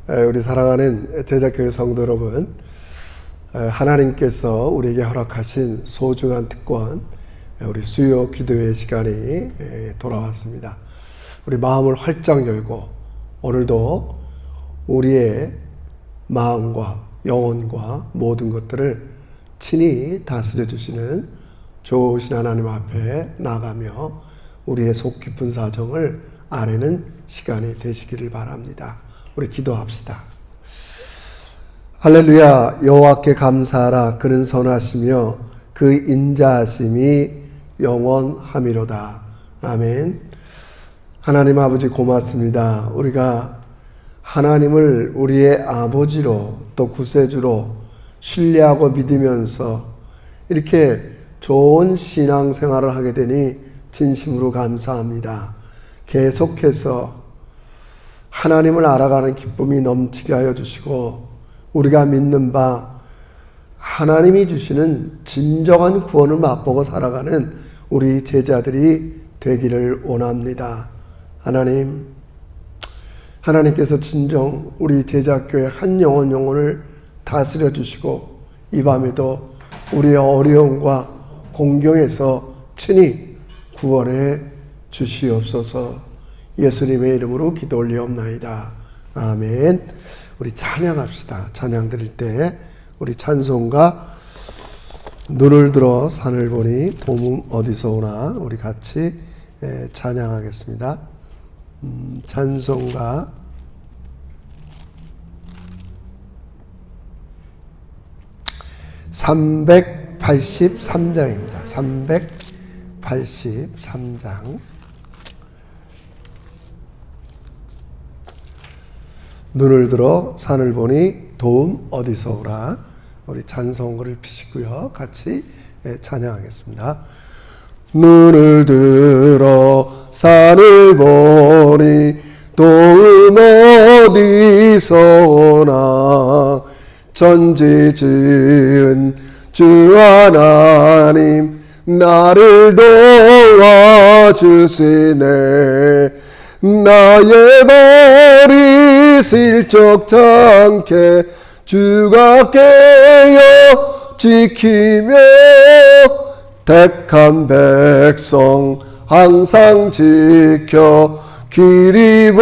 우리 사랑하는 제자교회 성도 여러분, 하나님께서 우리에게 허락하신 소중한 특권, 우리 수요 기도회 시간이 돌아왔습니다. 우리 마음을 활짝 열고 오늘도 우리의 마음과 영혼과 모든 것들을 친히 다스려 주시는 좋으신 하나님 앞에 나가며 우리의 속 깊은 사정을 아뢰는 시간이 되시기를 바랍니다. 우리 기도합시다. 할렐루야. 여호와께 감사하라. 그는 선하시며 그 인자하심이 영원함이로다. 아멘. 하나님 아버지 고맙습니다. 우리가 하나님을 우리의 아버지로 또 구세주로 신뢰하고 믿으면서 이렇게 좋은 신앙생활을 하게 되니 진심으로 감사합니다. 계속해서 하나님을 알아가는 기쁨이 넘치게 하여 주시고 우리가 믿는 바 하나님이 주시는 진정한 구원을 맛보고 살아가는 우리 제자들이 되기를 원합니다. 하나님께서 진정 우리 제자교회 한 영혼을 다스려 주시고 이 밤에도 우리의 어려움과 공경에서 친히 구원해 주시옵소서. 예수님의 이름으로 기도 올리옵나이다. 아멘. 우리 찬양합시다. 찬양 드릴 때 우리 찬송가 눈을 들어 산을 보니 도움 어디서 오나 우리 같이 찬양하겠습니다. 찬송가 383장입니다. 383장. 눈을 들어 산을 보니 도움 어디서 오라. 우리 찬송가를 피시고요. 같이 찬양하겠습니다. 눈을 들어 산을 보니 도움 어디서 오나. 전지 지은 주 하나님 나를 도와주시네. 나의 발이 실족치 않게 주가 깨어 지키며 택한 백성 항상 지켜 길이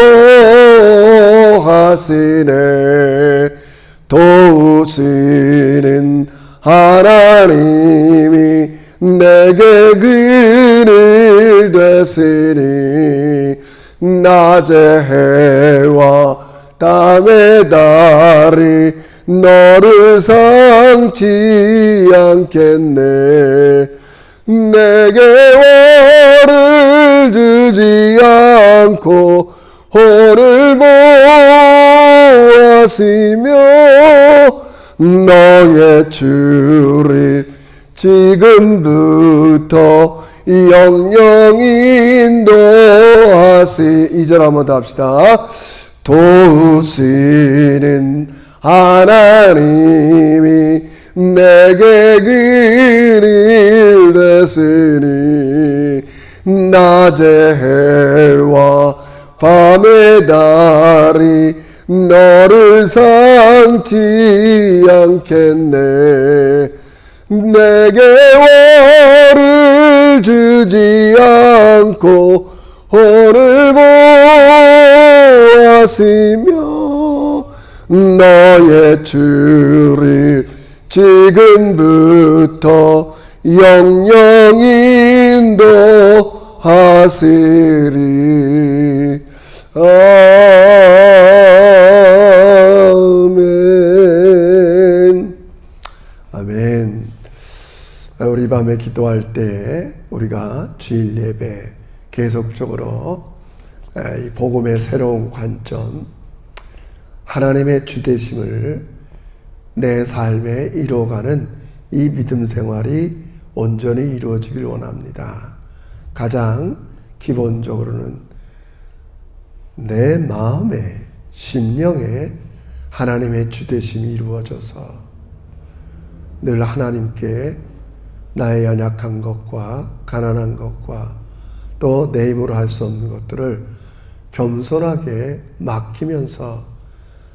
보하시네. 도우시는 하나님이 내게 그늘 되시니 낮의 해와 밤의 달이 너를 상치 않겠네. 내게 월을 주지 않고 혼을 보하시며 너의 주를 지금부터 영영 인도하시. 2절 한번 더 합시다. 도우시는 하나님이 내게 그늘 되시니 낮의 해와 밤의 달이 너를 상치 않겠네. 내게 월을 주지 않고 혼을 보하시며 너의 주를 지금부터 영영 인도하시리. 아멘. 아멘. 우리 밤에 기도할 때 우리가 주일 예배 계속적으로 이 복음의 새로운 관점, 하나님의 주되심을 내 삶에 이루어가는 이 믿음 생활이 온전히 이루어지길 원합니다. 가장 기본적으로는 내 마음에, 심령에 하나님의 주되심이 이루어져서 늘 하나님께 나의 연약한 것과 가난한 것과 또 내 힘으로 할 수 없는 것들을 겸손하게 맡기면서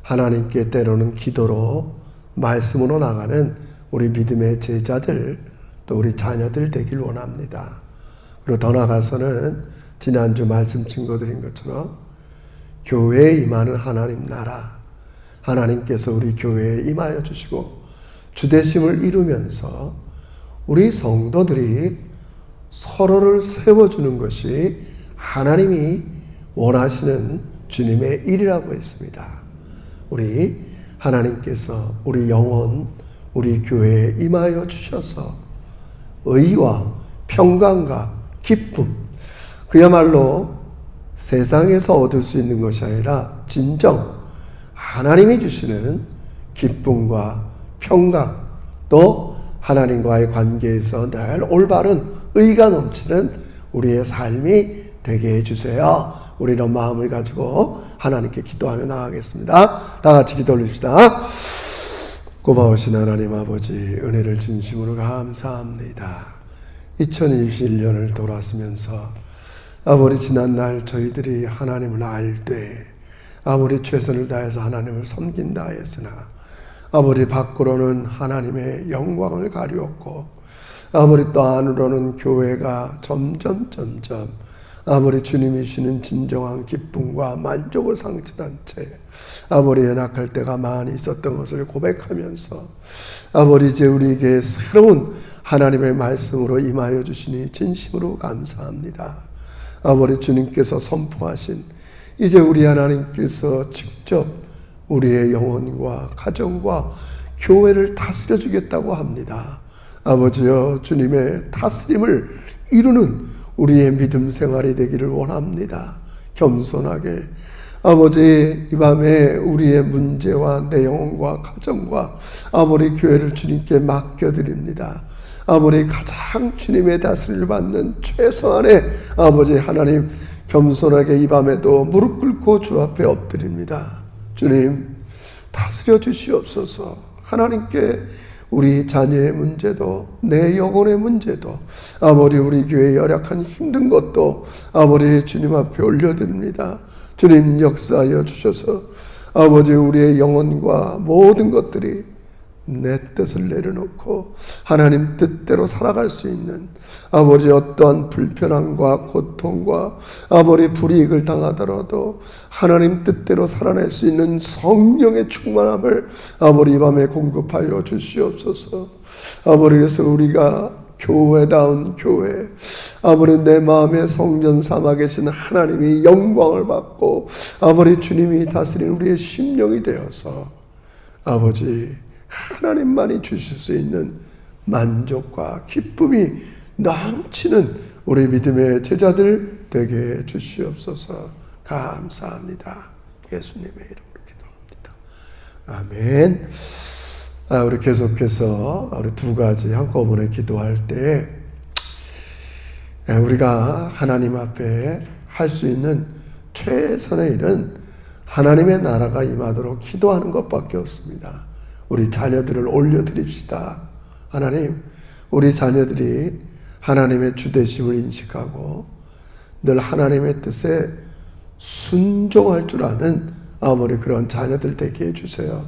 하나님께 때로는 기도로 말씀으로 나가는 우리 믿음의 제자들 또 우리 자녀들 되길 원합니다. 그리고 더 나아가서는 지난주 말씀 증거드린 것처럼 교회에 임하는 하나님 나라, 하나님께서 우리 교회에 임하여 주시고 주대심을 이루면서 우리 성도들이 서로를 세워주는 것이 하나님이 원하시는 주님의 일이라고 했습니다. 우리 하나님께서 우리 영혼, 우리 교회에 임하여 주셔서 의와 평강과 기쁨, 그야말로 세상에서 얻을 수 있는 것이 아니라 진정 하나님이 주시는 기쁨과 평강, 또 하나님과의 관계에서 늘 올바른 의가 넘치는 우리의 삶이 되게 해주세요. 우리 이런 마음을 가지고 하나님께 기도하며 나가겠습니다. 다 같이 기도 올립시다. 고마우신 하나님 아버지, 은혜를 진심으로 감사합니다. 2021년을 돌아서면서 아무리 지난날 저희들이 하나님을 알 때 아무리 최선을 다해서 하나님을 섬긴다 했으나 아무리 밖으로는 하나님의 영광을 가리웠고 아무리 또 안으로는 교회가 점점 아무리 주님이 주시는 진정한 기쁨과 만족을 상실한 채 아무리 연약할 때가 많이 있었던 것을 고백하면서 아버지 이제 우리에게 새로운 하나님의 말씀으로 임하여 주시니 진심으로 감사합니다. 아버지 주님께서 선포하신 이제 우리 하나님께서 직접 우리의 영혼과 가정과 교회를 다스려 주겠다고 합니다. 아버지여, 주님의 다스림을 이루는 우리의 믿음 생활이 되기를 원합니다. 겸손하게 아버지 이 밤에 우리의 문제와 내 영혼과 가정과 아버지 교회를 주님께 맡겨드립니다. 아버지 가장 주님의 다스림을 받는 최소한의 아버지 하나님, 겸손하게 이 밤에도 무릎 꿇고 주 앞에 엎드립니다. 주님 다스려 주시옵소서. 하나님께 우리 자녀의 문제도 내 영혼의 문제도 아버지 우리 교회의 열악한 힘든 것도 아버지 주님 앞에 올려드립니다. 주님 역사하여 주셔서 아버지 우리의 영혼과 모든 것들이 내 뜻을 내려놓고 하나님 뜻대로 살아갈 수 있는 아버지 어떠한 불편함과 고통과 아버지 불이익을 당하더라도 하나님 뜻대로 살아낼 수 있는 성령의 충만함을 아버지 이 밤에 공급하여 주시옵소서. 아버지 그래서 우리가 교회다운 교회, 아버지 내 마음의 성전 삼아 계신 하나님이 영광을 받고 아버지 주님이 다스린 우리의 심령이 되어서 아버지 하나님만이 주실 수 있는 만족과 기쁨이 넘치는 우리 믿음의 제자들 되게 해 주시옵소서. 감사합니다. 예수님의 이름으로 기도합니다. 아멘. 우리 계속해서 우리 두 가지 한꺼번에 기도할 때 우리가 하나님 앞에 할 수 있는 최선의 일은 하나님의 나라가 임하도록 기도하는 것밖에 없습니다. 우리 자녀들을 올려드립시다. 하나님, 우리 자녀들이 하나님의 주되심을 인식하고 늘 하나님의 뜻에 순종할 줄 아는 아무리 그런 자녀들 되게 해주세요.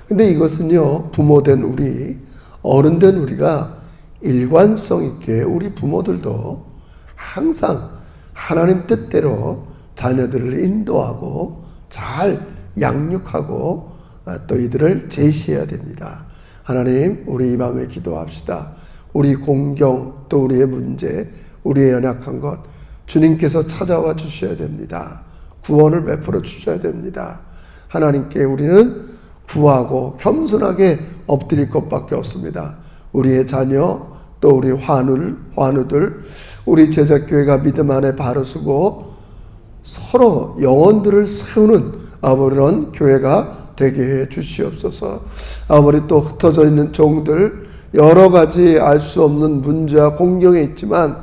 근데 이것은요, 부모된 우리, 어른된 우리가 일관성 있게 우리 부모들도 항상 하나님 뜻대로 자녀들을 인도하고 잘 양육하고 또 이들을 제시해야 됩니다. 하나님, 우리 이 밤에 기도합시다. 우리 공경, 또 우리의 문제, 우리의 연약한 것 주님께서 찾아와 주셔야 됩니다. 구원을 베풀어 주셔야 됩니다. 하나님께 우리는 구하고 겸손하게 엎드릴 것밖에 없습니다. 우리의 자녀, 또 우리 환우들, 우리 제자교회가 믿음 안에 바로 서고 서로 영혼들을 세우는 아버런 교회가 되게 해 주시옵소서. 아무리 또 흩어져 있는 종들 여러 가지 알 수 없는 문제와 공경에 있지만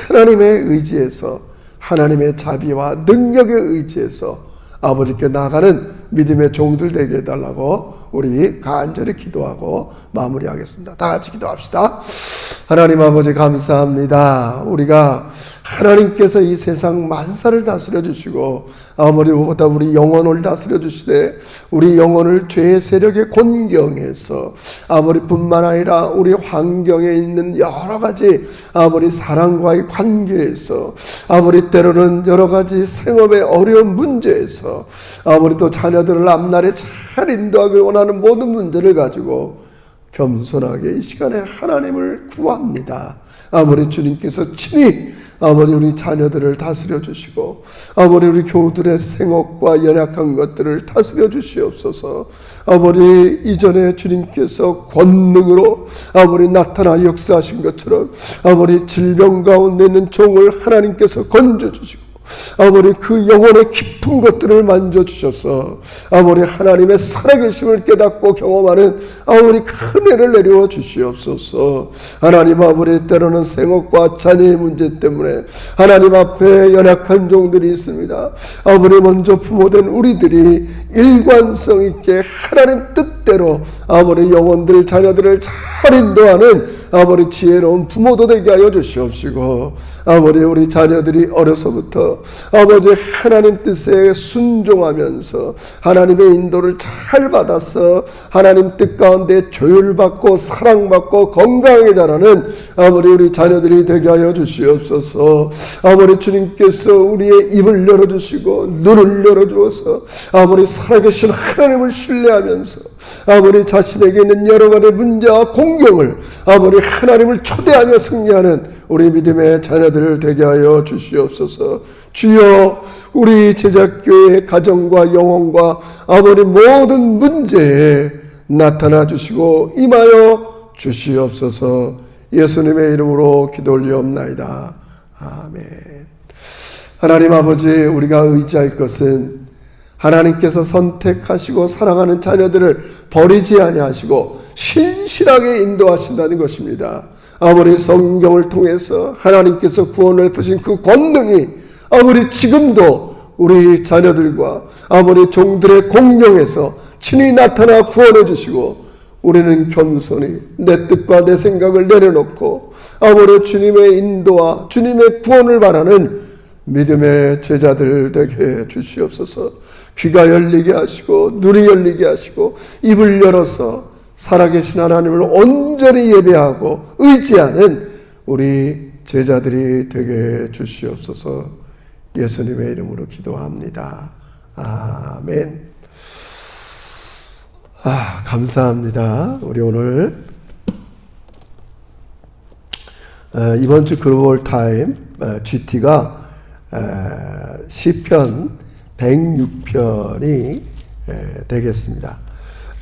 하나님의 의지에서 하나님의 자비와 능력의 의지에서 아버지께 나가는 믿음의 종들 되게 해달라고 우리 간절히 기도하고 마무리하겠습니다. 다 같이 기도합시다. 하나님 아버지 감사합니다. 우리가 하나님께서 이 세상 만사를 다스려 주시고 아무리보다 우리 영혼을 다스려 주시되 우리 영혼을 죄의 세력의 곤경에서 아버리뿐만 아니라 우리 환경에 있는 여러 가지 아버리 사랑과의 관계에서 아버리 때로는 여러 가지 생업의 어려운 문제에서 아버리 또 자녀들을 앞날에 잘 인도하길 원하는 모든 문제를 가지고 겸손하게 이 시간에 하나님을 구합니다. 아버리 주님께서 친히 아버지 우리 자녀들을 다스려 주시고 아버지 우리 교우들의 생업과 연약한 것들을 다스려 주시옵소서. 아버지 이전에 주님께서 권능으로 아버지 나타나 역사하신 것처럼 아버지 질병 가운데 있는 종을 하나님께서 건져주시고 아버지 그 영혼의 깊은 것들을 만져주셔서 아버지 하나님의 살아계심을 깨닫고 경험하는 아버지 큰 은혜를 내려 주시옵소서. 하나님 아버지 때로는 생업과 자녀의 문제 때문에 하나님 앞에 연약한 종들이 있습니다. 아버지 먼저 부모된 우리들이 일관성 있게 하나님 뜻대로 아버지 영혼들 자녀들을 잘 인도하는 아버지 지혜로운 부모도 되게 하여 주시옵시고 아버지 우리 자녀들이 어려서부터 아버지 하나님 뜻에 순종하면서 하나님의 인도를 잘 받아서 하나님 뜻 가운데 조율받고 사랑받고 건강하게 자라는 아버지 우리 자녀들이 되게 하여 주시옵소서. 아버지 주님께서 우리의 입을 열어주시고 눈을 열어주어서 아버지 살아계신 하나님을 신뢰하면서 아버지 자신에게 있는 여러 가지 문제와 공경을 아버지 하나님을 초대하며 승리하는 우리 믿음의 자녀들을 되게 하여 주시옵소서. 주여 우리 제자교회의 가정과 영혼과 아버지 모든 문제에 나타나 주시고 임하여 주시옵소서. 예수님의 이름으로 기도 올리옵나이다. 아멘. 하나님 아버지 우리가 의지할 것은 하나님께서 선택하시고 사랑하는 자녀들을 버리지 아니하시고 신실하게 인도하신다는 것입니다. 아버지 성경을 통해서 하나님께서 구원을 베푸신 그 권능이 아버지 지금도 우리 자녀들과 아버지 종들의 공경에서 친히 나타나 구원해 주시고 우리는 겸손히 내 뜻과 내 생각을 내려놓고 아버지 주님의 인도와 주님의 구원을 바라는 믿음의 제자들 되게 주시옵소서. 귀가 열리게 하시고 눈이 열리게 하시고 입을 열어서 살아계신 하나님을 온전히 예배하고 의지하는 우리 제자들이 되게 주시옵소서. 예수님의 이름으로 기도합니다. 아멘. 감사합니다. 우리 오늘 이번 주 글로벌 타임 GT가 시편 106편이 되겠습니다.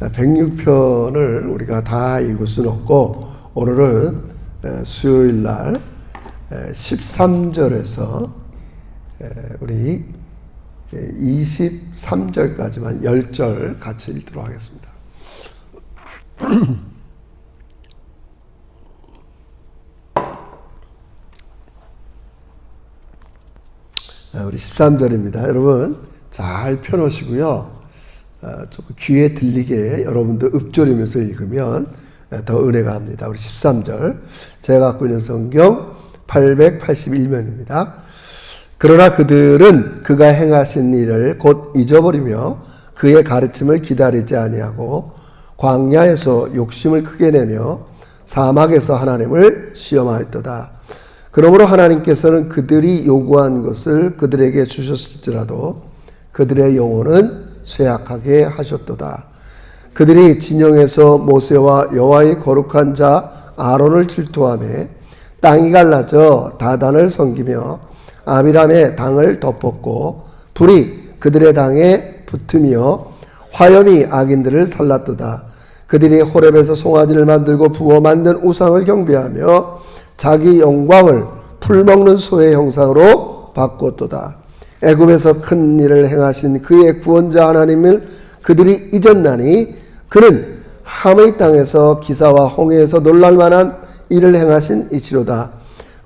106편을 우리가 다 읽을 수는 없고 오늘은 수요일 날 13절에서 우리 23절까지만 10절 같이 읽도록 하겠습니다. 우리 13절입니다. 여러분 잘 펴놓으시고요. 조금 귀에 들리게 여러분도 읊조리면서 읽으면 더 은혜가 합니다. 우리 13절 제가 갖고 있는 성경 881면입니다. 그러나 그들은 그가 행하신 일을 곧 잊어버리며 그의 가르침을 기다리지 아니하고 광야에서 욕심을 크게 내며 사막에서 하나님을 시험하였도다. 그러므로 하나님께서는 그들이 요구한 것을 그들에게 주셨을지라도 그들의 영혼은 쇠약하게 하셨도다. 그들이 진영에서 모세와 여호와의 거룩한 자 아론을 질투하며 땅이 갈라져 다단을 섬기며 아비람의 당을 덮었고 불이 그들의 당에 붙으며 화염이 악인들을 살랐도다. 그들이 호렙에서 송아지를 만들고 부어 만든 우상을 경배하며 자기 영광을 풀먹는 소의 형상으로 바꿨도다. 애굽에서 큰 일을 행하신 그의 구원자 하나님을 그들이 잊었나니 그는 함의 땅에서 기사와 홍해에서 놀랄만한 일을 행하신 이치로다.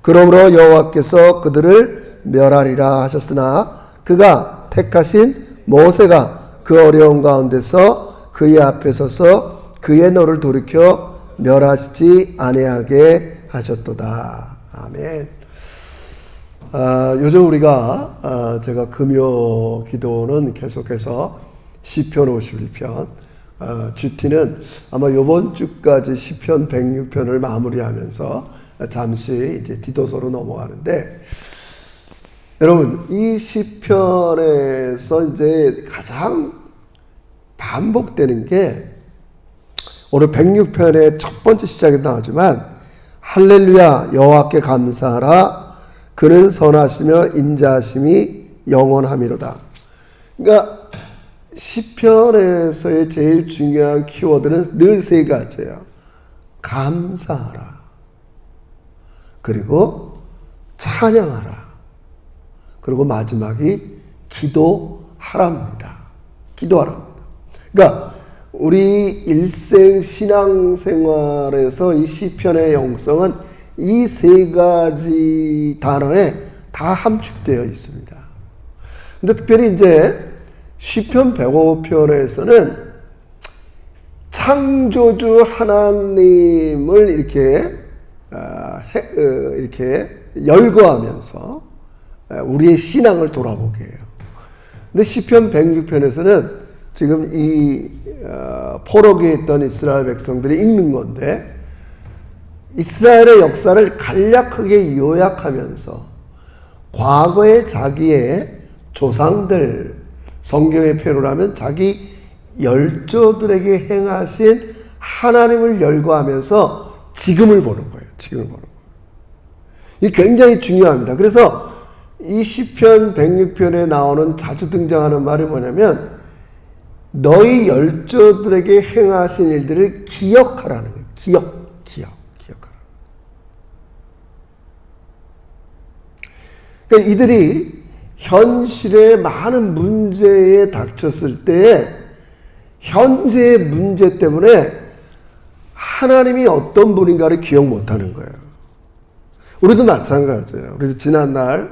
그러므로 여호와께서 그들을 멸하리라 하셨으나 그가 택하신 모세가 그 어려운 가운데서 그의 앞에 서서 그의 노를 돌이켜 멸하시지 아니하게 하셨도다. 아멘. 요즘 우리가 제가 금요 기도는 계속해서 시편 51편, GT는 아마 이번 주까지 시편 106편을 마무리하면서 잠시 이제 디도서로 넘어가는데, 여러분 이 시편에서 이제 가장 반복되는 게 오늘 106편의 첫 번째 시작에 나오지만, 할렐루야 여호와께 감사하라 그는 선하시며 인자하심이 영원함이로다. 그러니까 시편에서의 제일 중요한 키워드는 늘 세 가지예요. 감사하라, 그리고 찬양하라, 그리고 마지막이 기도하랍니다. 기도하랍니다. 그러니까 우리 일생 신앙생활에서 이 시편의 영성은 이 세 가지 단어에 다 함축되어 있습니다. 근데 특별히 이제 시편 105편에서는 창조주 하나님을 이렇게 열거하면서 우리의 신앙을 돌아보게 해요. 근데 시편 106편에서는 지금 이 포로기에 있던 이스라엘 백성들이 읽는 건데, 이스라엘의 역사를 간략하게 요약하면서 과거의 자기의 조상들, 성경의 표현을 하면 자기 열조들에게 행하신 하나님을 열거하면서 지금을 보는 거예요. 지금을 보는 거예요. 이게 굉장히 중요합니다. 그래서 이 시편 106편에 나오는 자주 등장하는 말이 뭐냐면, 너희 열조들에게 행하신 일들을 기억하라는 거예요. 기억하라. 그러니까 이들이 현실의 많은 문제에 닥쳤을 때 현재의 문제 때문에 하나님이 어떤 분인가를 기억 못하는 거예요. 우리도 마찬가지예요. 우리도 지난날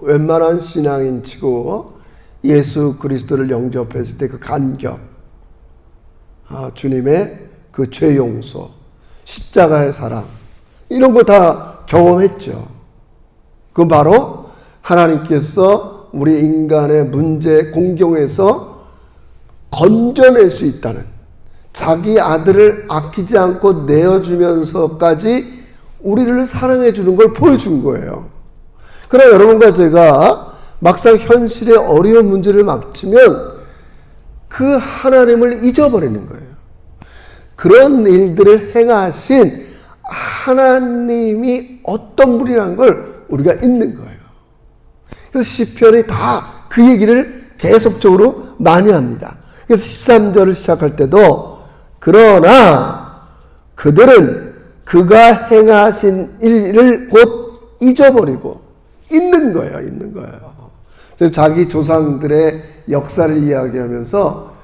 웬만한 신앙인 치고 예수 그리스도를 영접했을 때 그 간격, 주님의 그 죄 용서, 십자가의 사랑, 이런 거 다 경험했죠. 그건 바로 하나님께서 우리 인간의 문제 공경에서 건져낼 수 있다는, 자기 아들을 아끼지 않고 내어주면서까지 우리를 사랑해 주는 걸 보여준 거예요. 그러나 여러분과 제가 막상 현실의 어려운 문제를 막치면 그 하나님을 잊어버리는 거예요. 그런 일들을 행하신 하나님이 어떤 분이라는 걸 우리가 잊는 거예요. 그래서 시편이 다 그 얘기를 계속적으로 많이 합니다. 그래서 13절을 시작할 때도 그러나 그들은 그가 행하신 일을 곧 잊어버리고 잊는 거예요. 잊는 거예요. 자기 조상들의 역사를 이야기하면서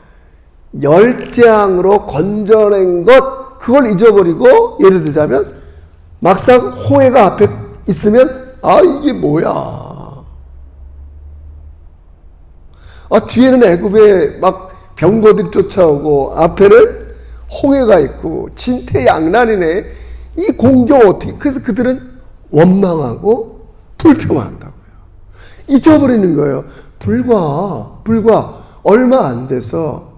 열재앙으로 건져낸 것, 그걸 잊어버리고, 예를 들자면 막상 홍해가 앞에 있으면 이게 뭐야, 뒤에는 애굽의 막 병거들이 쫓아오고 앞에는 홍해가 있고 진퇴양난이네, 이 공경 어떻게, 그래서 그들은 원망하고 불평한다고요. 잊어버리는 거예요. 불과 얼마 안 돼서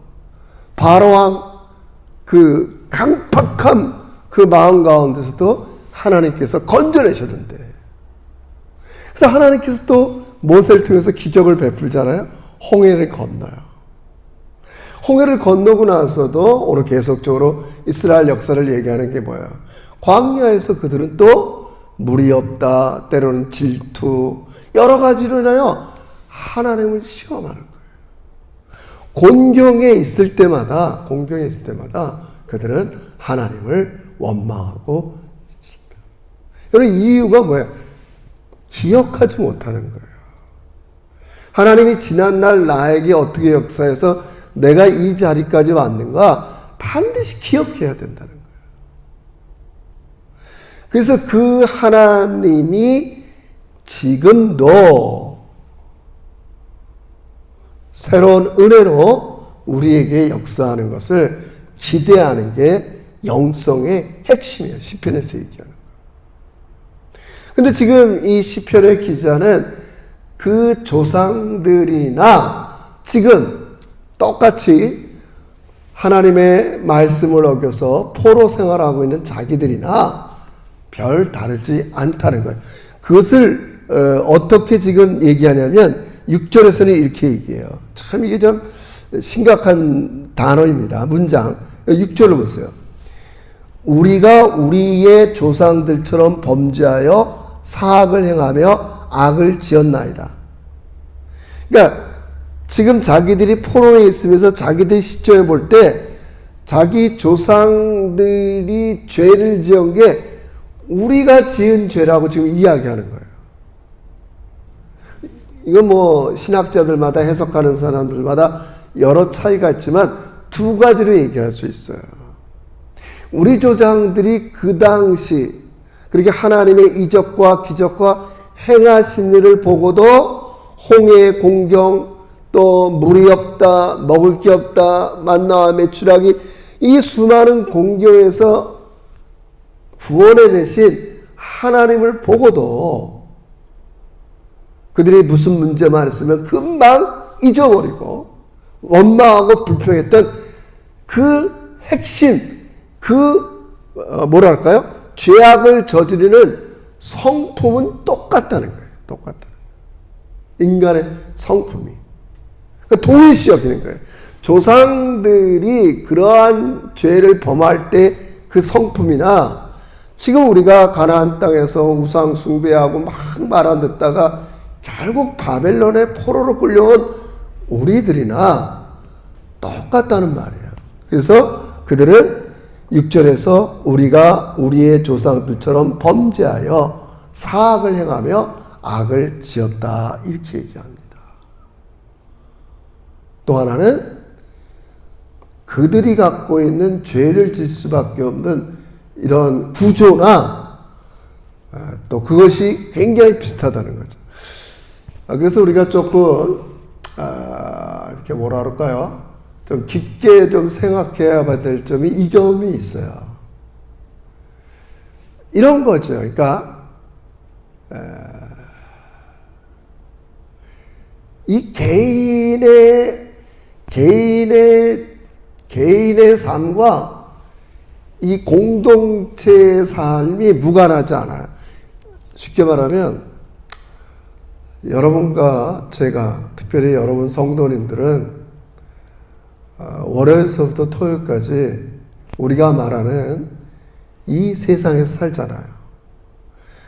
바로왕 그 강팍한 그 마음 가운데서도 하나님께서 건져내셨는데, 그래서 하나님께서 또 모세를 통해서 기적을 베풀잖아요. 홍해를 건너요. 홍해를 건너고 나서도 오늘 계속적으로 이스라엘 역사를 얘기하는 게 뭐예요? 광야에서 그들은 또 물이 없다, 때로는 질투, 여러 가지로 인하여 하나님을 시험하는 거예요. 공경에 있을 때마다 그들은 하나님을 원망하고, 여러분 이유가 뭐예요? 기억하지 못하는 거예요. 하나님이 지난날 나에게 어떻게 역사해서 내가 이 자리까지 왔는가 반드시 기억해야 된다는 거예요. 그래서 그 하나님이 지금도 새로운 은혜로 우리에게 역사하는 것을 기대하는 게 영성의 핵심이에요. 시편에서 얘기하는. 근데 지금 이 시편의 기자는 그 조상들이나 지금 똑같이 하나님의 말씀을 어겨서 포로 생활하고 있는 자기들이나 별 다르지 않다는 거예요. 그것을 어떻게 지금 얘기하냐면 6절에서는 이렇게 얘기해요. 참 이게 좀 심각한 단어입니다. 문장. 6절을 보세요. 우리가 우리의 조상들처럼 범죄하여 사악을 행하며 악을 지었나이다. 그러니까 지금 자기들이 포로에 있으면서 자기들이 시점에 볼 때 자기 조상들이 죄를 지은 게 우리가 지은 죄라고 지금 이야기하는 거예요. 이건 뭐 신학자들마다 해석하는 사람들마다 여러 차이가 있지만 두 가지로 얘기할 수 있어요. 우리 조상들이 그 당시 그렇게 하나님의 이적과 기적과 행하신 일을 보고도 홍해의 공경, 또 물이 없다, 먹을 게 없다, 만나와 메추라기, 이 수많은 공경에서 구원해 내신 하나님을 보고도 그들이 무슨 문제만 있으면 금방 잊어버리고 원망하고 불평했던 그 핵심, 뭐랄까요? 죄악을 저지르는 성품은 똑같다는 거예요. 똑같다는 거예요. 인간의 성품이. 동일시 여기는 거예요. 조상들이 그러한 죄를 범할 때 그 성품이나 지금 우리가 가나안 땅에서 우상 숭배하고 막 말 안 듣다가 결국 바벨론의 포로로 끌려온 우리들이나 똑같다는 말이에요. 그래서 그들은 6절에서 우리가 우리의 조상들처럼 범죄하여 사악을 행하며 악을 지었다 이렇게 얘기합니다. 또 하나는 그들이 갖고 있는 죄를 질 수밖에 없는 이런 구조나 또 그것이 굉장히 비슷하다는 거죠. 그래서 우리가 조금 이렇게 뭐라 그럴까요? 좀 깊게 좀 생각해야 될 점이 이 점이 있어요. 이런 거죠. 그러니까 이 개인의 삶과 이 공동체의 삶이 무관하지 않아요. 쉽게 말하면 여러분과 제가, 특별히 여러분 성도님들은 월요일서부터 토요일까지 우리가 말하는 이 세상에서 살잖아요.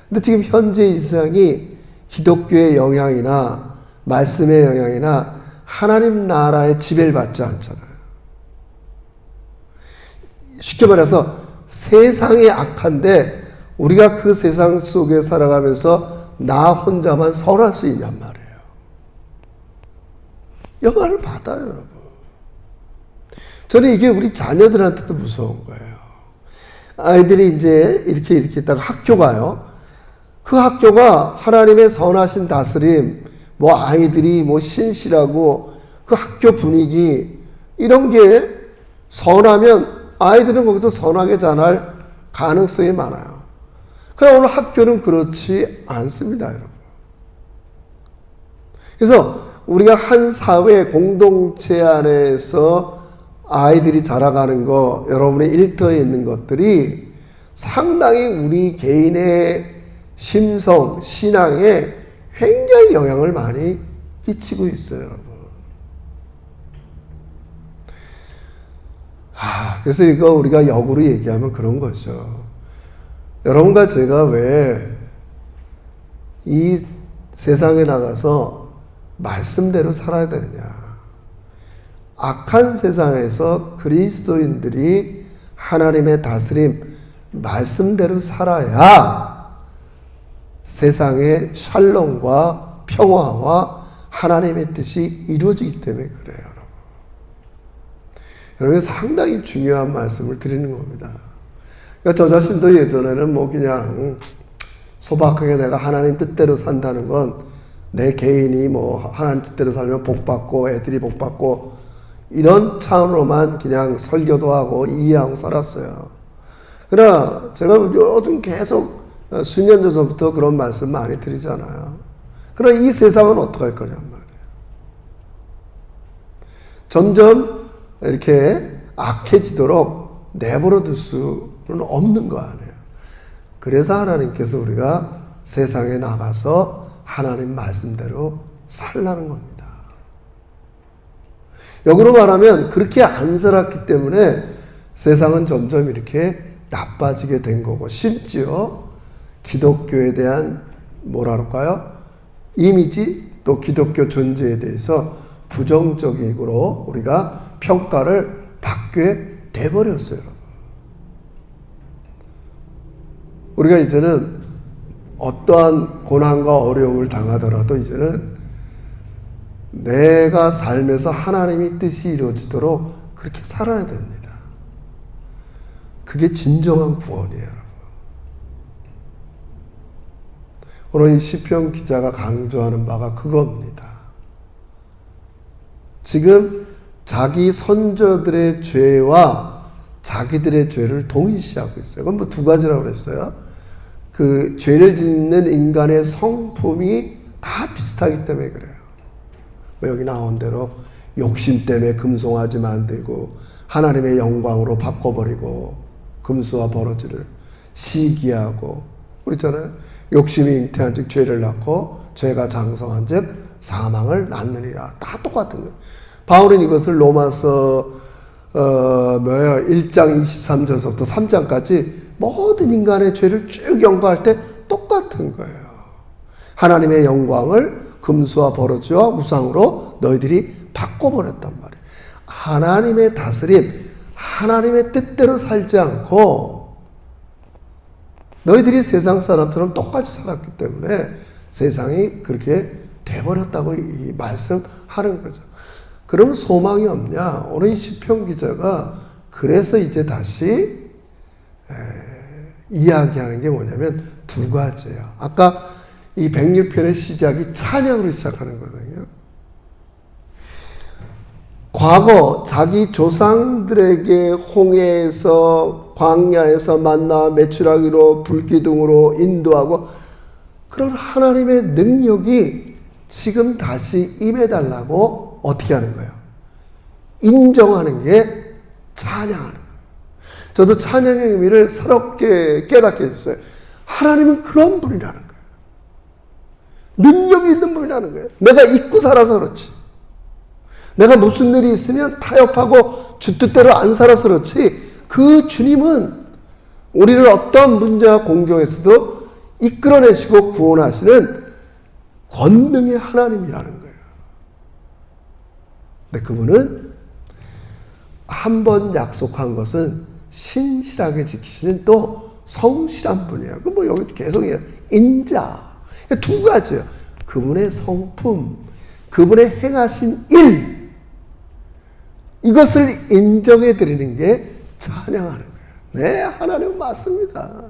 근데 지금 현재 이 세상이 기독교의 영향이나 말씀의 영향이나 하나님 나라의 지배를 받지 않잖아요. 쉽게 말해서 세상이 악한데 우리가 그 세상 속에 살아가면서 나 혼자만 선할 수 있냔 말이에요. 영향을 받아요, 여러분. 저는 이게 우리 자녀들한테도 무서운 거예요. 아이들이 이제 이렇게 있다가 학교 가요. 그 학교가 하나님의 선하신 다스림, 뭐 아이들이 뭐 신실하고 그 학교 분위기 이런 게 선하면 아이들은 거기서 선하게 자랄 가능성이 많아요. 그러나 오늘 학교는 그렇지 않습니다, 여러분. 그래서 우리가 한 사회 공동체 안에서 아이들이 자라가는 거, 여러분의 일터에 있는 것들이 상당히 우리 개인의 심성, 신앙에 굉장히 영향을 많이 끼치고 있어요, 여러분. 그래서 이거 우리가 역으로 얘기하면 그런 거죠. 여러분과 제가 왜 이 세상에 나가서 말씀대로 살아야 되느냐. 악한 세상에서 그리스도인들이 하나님의 다스림, 말씀대로 살아야 세상의 샬롬과 평화와 하나님의 뜻이 이루어지기 때문에 그래요. 여러분, 상당히 중요한 말씀을 드리는 겁니다. 그러니까 저 자신도 예전에는 뭐 그냥 소박하게 내가 하나님 뜻대로 산다는 건 내 개인이 뭐 하나님 뜻대로 살면 복받고 애들이 복받고 이런 차원으로만 그냥 설교도 하고 이해하고 살았어요. 그러나 제가 요즘 계속 수년 전부터 그런 말씀 많이 드리잖아요. 그러나 이 세상은 어떡할 거냔 말이에요. 점점 이렇게 악해지도록 내버려 둘 수는 없는 거 아니에요. 그래서 하나님께서 우리가 세상에 나가서 하나님 말씀대로 살라는 겁니다. 역으로 말하면 그렇게 안 살았기 때문에 세상은 점점 이렇게 나빠지게 된 거고, 심지어 기독교에 대한 뭐랄까요? 이미지, 또 기독교 존재에 대해서 부정적으로 우리가 평가를 받게 돼버렸어요. 여러분. 우리가 이제는 어떠한 고난과 어려움을 당하더라도 이제는 내가 삶에서 하나님의 뜻이 이루어지도록 그렇게 살아야 됩니다. 그게 진정한 구원이에요, 여러분. 오늘 이 시편 기자가 강조하는 바가 그겁니다. 지금 자기 선조들의 죄와 자기들의 죄를 동일시하고 있어요. 그건 뭐 두 가지라고 그랬어요. 그 죄를 짓는 인간의 성품이 다 비슷하기 때문에 그래요. 뭐 여기 나온 대로 욕심 때문에 금송아지 만들고 하나님의 영광으로 바꿔버리고 금수와 버러지를 시기하고, 그렇잖아요. 욕심이 잉태한 즉 죄를 낳고 죄가 장성한 즉 사망을 낳느니라. 다 똑같은 거예요. 바울은 이것을 로마서 1장 23절부터 3장까지 모든 인간의 죄를 쭉 연구할 때 똑같은 거예요. 하나님의 영광을 금수와 버러지와 우상으로 너희들이 바꿔버렸단 말이에요. 하나님의 다스림, 하나님의 뜻대로 살지 않고 너희들이 세상 사람처럼 똑같이 살았기 때문에 세상이 그렇게 돼버렸다고 이 말씀하는 거죠. 그러면 소망이 없냐? 오늘 이 시편 기자가 그래서 이제 다시 이야기하는 게 뭐냐면 두 가지예요. 아까 이 106편의 시작이 찬양으로 시작하는 거거든요. 과거 자기 조상들에게 홍해에서 광야에서 만나 메추라기로 불기둥으로 인도하고 그런 하나님의 능력이 지금 다시 임해달라고 어떻게 하는 거예요? 인정하는 게 찬양하는 거예요. 저도 찬양의 의미를 새롭게 깨닫게 됐어요. 하나님은 그런 분이라는 거예요. 능력이 있는 분이라는 거예요. 내가 잊고 살아서 그렇지. 내가 무슨 일이 있으면 타협하고 주 뜻대로 안 살아서 그렇지. 그 주님은 우리를 어떤 문제와 공경에서도 이끌어내시고 구원하시는 권능의 하나님이라는 거예요. 근데 그분은 한 번 약속한 것은 신실하게 지키시는 또 성실한 분이에요. 그 뭐 여기 계속해요. 인자. 두 가지예요. 그분의 성품, 그분의 행하신 일, 이것을 인정해 드리는 게 찬양하는 거예요. 네, 하나님은 맞습니다.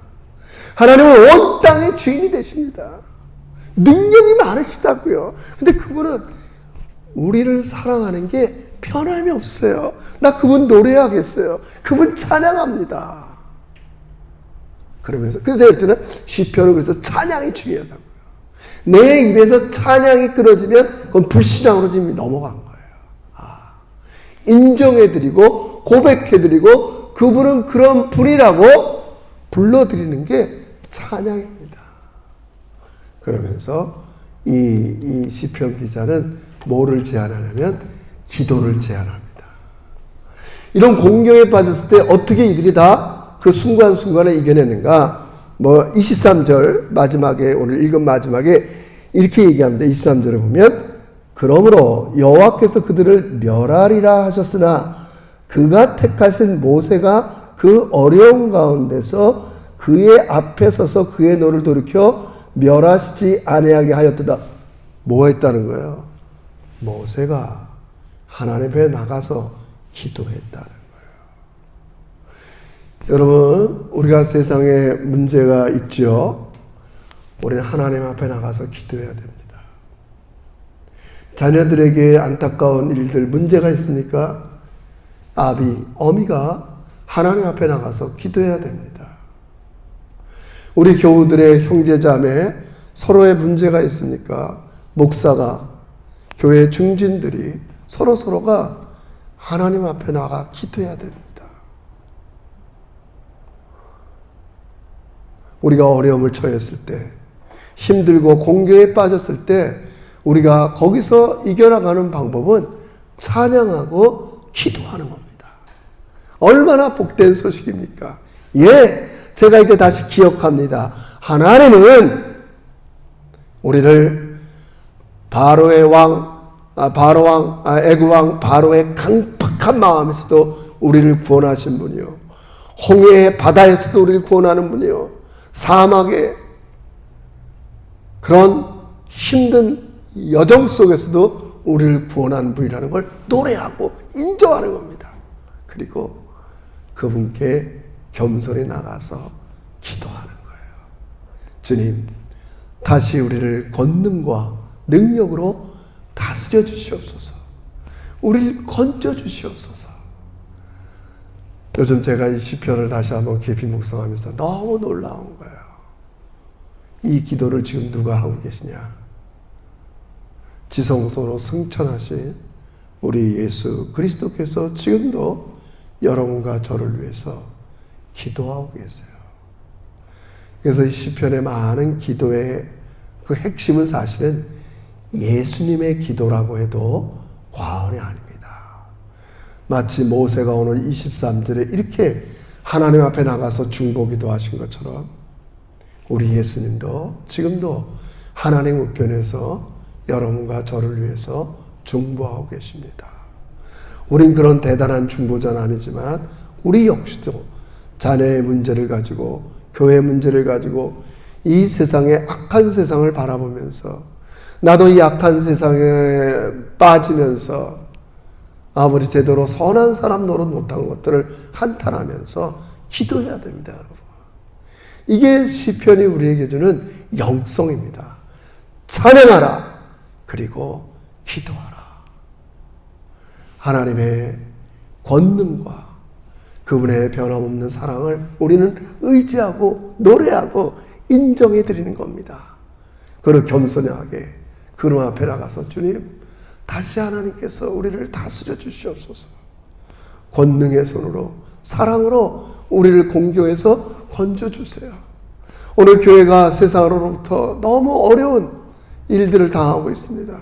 하나님은 온 땅의 주인이 되십니다. 능력이 많으시다고요. 근데 그분은 우리를 사랑하는 게 변함이 없어요. 나 그분 노래하겠어요. 그분 찬양합니다. 그러면서 그래서 그랬잖아요. 시편은 그래서 찬양이 중요하다고요. 내 입에서 찬양이 끊어지면 그건 불신앙으로 지금 넘어간 거예요. 인정해드리고 고백해드리고 그분은 그런 분이라고 불러드리는 게 찬양입니다. 그러면서 이 시편 기자는 뭐를 제안하냐면 기도를 제안합니다. 이런 공경에 빠졌을 때 어떻게 이들이 다 그 순간순간에 이겨냈는가? 뭐 23절 마지막에 오늘 읽은 마지막에 이렇게 얘기합니다. 23절에 보면 그러므로 여호와께서 그들을 멸하리라 하셨으나 그가 택하신 모세가 그 어려운 가운데서 그의 앞에 서서 그의 노를 돌이켜 멸하시지 아니하게 하였도다. 뭐 했다는 거예요? 모세가 하나님 앞에 나가서 기도했다는 거예요. 여러분, 우리가 세상에 문제가 있죠. 우리는 하나님 앞에 나가서 기도해야 됩니다. 자녀들에게 안타까운 일들, 문제가 있으니까 아비, 어미가 하나님 앞에 나가서 기도해야 됩니다. 우리 교우들의 형제자매 서로의 문제가 있으니까 목사가, 교회 중진들이 서로가 하나님 앞에 나가 기도해야 됩니다. 우리가 어려움을 처했을 때, 힘들고 공경에 빠졌을 때 우리가 거기서 이겨나가는 방법은 찬양하고 기도하는 겁니다. 얼마나 복된 소식입니까? 제가 이게 다시 기억합니다. 하나님은 우리를 애굽왕 바로의 강팍한 마음에서도 우리를 구원하신 분이요, 홍해의 바다에서도 우리를 구원하는 분이요, 사막의 그런 힘든 여정 속에서도 우리를 구원하는 분이라는 걸 노래하고 인정하는 겁니다. 그리고 그분께 겸손히 나가서 기도하는 거예요. 주님, 다시 우리를 권능과 능력으로 다스려 주시옵소서. 우리를 건져 주시옵소서. 요즘 제가 이 시편을 다시 한번 깊이 묵상하면서 너무 놀라운 거예요. 이 기도를 지금 누가 하고 계시냐? 지성소로 승천하신 우리 예수 그리스도께서 지금도 여러분과 저를 위해서 기도하고 계세요. 그래서 이 시편의 많은 기도의 그 핵심은 사실은 예수님의 기도라고 해도 과언이 아닙니다. 마치 모세가 오늘 23절에 이렇게 하나님 앞에 나가서 중보기도 하신 것처럼 우리 예수님도 지금도 하나님 우편에서 여러분과 저를 위해서 중보하고 계십니다. 우린 그런 대단한 중보자는 아니지만 우리 역시도 자녀의 문제를 가지고, 교회 문제를 가지고 이 세상의 악한 세상을 바라보면서 나도 이 악한 세상에 빠지면서 아무리 제대로 선한 사람 노릇 못한 것들을 한탄하면서 기도해야 됩니다, 여러분. 이게 시편이 우리에게 주는 영성입니다. 찬양하라, 그리고 기도하라. 하나님의 권능과 그분의 변함없는 사랑을 우리는 의지하고 노래하고 인정해 드리는 겁니다. 그리고 겸손하게 그분 앞에 나가서 주님, 다시 하나님께서 우리를 다스려 주시옵소서. 권능의 손으로, 사랑으로 우리를 공경해서 건져주세요. 오늘 교회가 세상으로부터 너무 어려운 일들을 당하고 있습니다.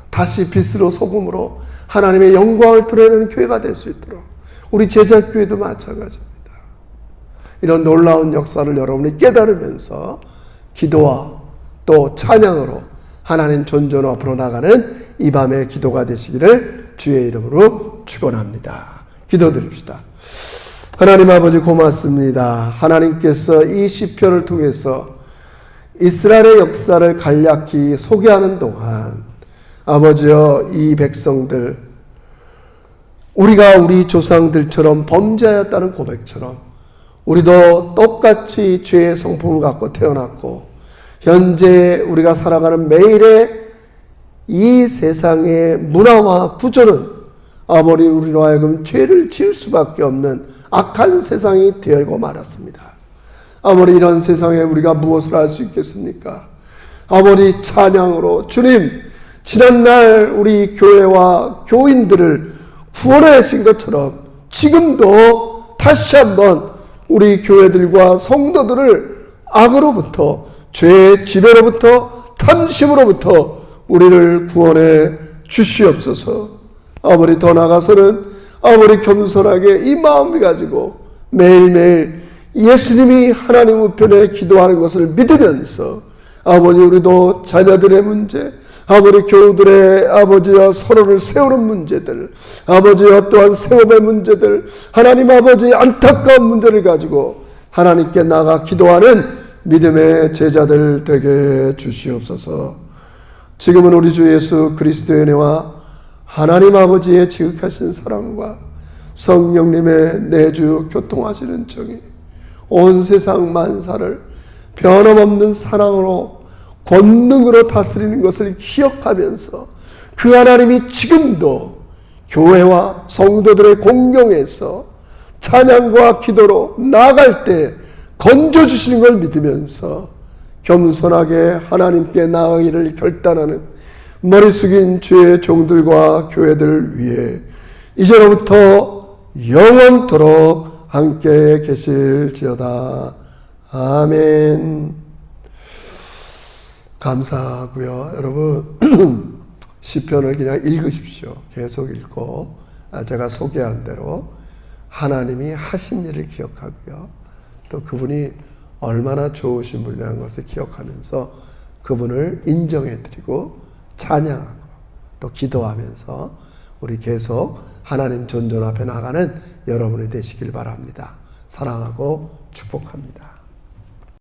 다시 빛으로 소금으로 하나님의 영광을 드러내는 교회가 될 수 있도록 우리 제자교회도 마찬가지입니다. 이런 놀라운 역사를 여러분이 깨달으면서 기도와 또 찬양으로 하나님 존전 앞으로 나가는 이 밤의 기도가 되시기를 주의 이름으로 축원합니다. 기도드립시다. 하나님 아버지 고맙습니다. 하나님께서 이 시편을 통해서 이스라엘의 역사를 간략히 소개하는 동안 아버지여, 이 백성들, 우리가 우리 조상들처럼 범죄하였다는 고백처럼 우리도 똑같이 죄의 성품을 갖고 태어났고 현재 우리가 살아가는 매일의 이 세상의 문화와 구조는 아버지 우리로 하여금 죄를 지을 수밖에 없는 악한 세상이 되고 말았습니다. 아버지, 이런 세상에 우리가 무엇을 할 수 있겠습니까? 아버지, 찬양으로 주님, 지난날 우리 교회와 교인들을 구원하신 것처럼 지금도 다시 한번 우리 교회들과 성도들을 악으로부터, 죄의 지배로부터, 탐심으로부터 우리를 구원해 주시옵소서. 아버지, 더 나아가서는 아버지 겸손하게 이 마음을 가지고 매일매일 예수님이 하나님 우편에 기도하는 것을 믿으면서 아버지, 우리도 자녀들의 문제, 아버지 교우들의 아버지와 서로를 세우는 문제들, 아버지와 또한 세움의 문제들, 하나님 아버지 안타까운 문제를 가지고 하나님께 나가 기도하는 믿음의 제자들 되게 주시옵소서. 지금은 우리 주 예수 그리스도의 은혜와 하나님 아버지의 지극하신 사랑과 성령님의 내주 교통하시는 정이 온 세상 만사를 변함없는 사랑으로 권능으로 다스리는 것을 기억하면서 그 하나님이 지금도 교회와 성도들의 공경에서 찬양과 기도로 나아갈 때 건져주시는 걸 믿으면서 겸손하게 하나님께 나아가기를 결단하는 머리 숙인 주의 종들과 교회들을 위해 이제로부터 영원토록 함께 계실지어다. 아멘. 감사하고요. 여러분 시편을 그냥 읽으십시오. 계속 읽고 제가 소개한 대로 하나님이 하신 일을 기억하고요. 또 그분이 얼마나 좋으신 분이라는 것을 기억하면서 그분을 인정해드리고 찬양하고 또 기도하면서 우리 계속 하나님 존전 앞에 나가는 여러분이 되시길 바랍니다. 사랑하고 축복합니다.